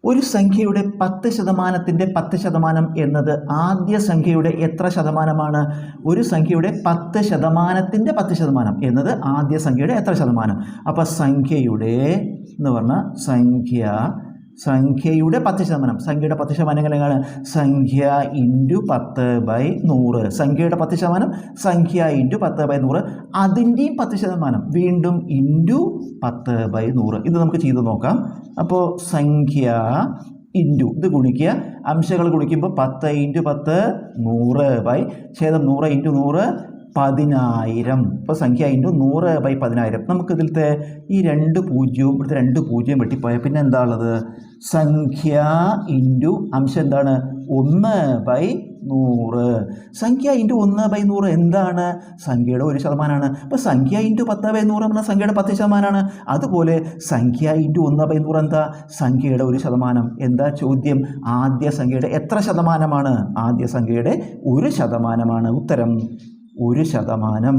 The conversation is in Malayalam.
ഒരു സംഖ്യയുടെ 10% 10% എന്നത് ആദ്യ സംഖ്യയുടെ എത്ര ശതമാനമാണ്? ഒരു സംഖ്യയുടെ 10% 10% എന്നത് ആദ്യ സംഖ്യയുടെ എത്ര ശതമാനം? അപ്പോൾ സംഖ്യയുടെ എന്ന് പറഞ്ഞാൽ സംഖ്യയുടെ 10%. സംഖ്യയുടെ 10% എങ്ങനെയാണ്? സംഖ്യ ഇൻറ്റു 10/100. സംഖ്യയുടെ 10%, സംഖ്യ ഇൻറ്റു 10/100. അതിൻ്റെയും 10%, വീണ്ടും ഇൻറ്റു 10/100. ഇത് നമുക്ക് ചെയ്ത് നോക്കാം. അപ്പോൾ സംഖ്യ ഇൻറ്റു ഇത് ഗുണിക്കുക, അംശങ്ങൾ ഗുണിക്കുമ്പോൾ 10 × 10 100/100 × 100 10,000. ഇപ്പോൾ സംഖ്യ ഇൻറ്റു 100/10,000. നമുക്കിതിലത്തെ ഈ 2 പൂജ്യവും ഇവിടുത്തെ 2 പൂജ്യം വെട്ടിപ്പോയാൽ പിന്നെ എന്താ ഉള്ളത്? സംഖ്യ ഇൻറ്റു അംശം എന്താണ്? 1/100. സംഖ്യ ഇൻറ്റു 1/100 എന്താണ്? സംഖ്യയുടെ 1%. അപ്പോൾ സംഖ്യ ഇൻറ്റു 10/100 പറഞ്ഞാൽ സംഖ്യയുടെ 10%. അതുപോലെ സംഖ്യ ഇൻറ്റു 1/100 എന്താ? സംഖ്യയുടെ 1%. എന്താ ചോദ്യം? ആദ്യ സംഖ്യയുടെ എത്ര ശതമാനമാണ്? ആദ്യ സംഖ്യയുടെ 1%. ഉത്തരം 1%.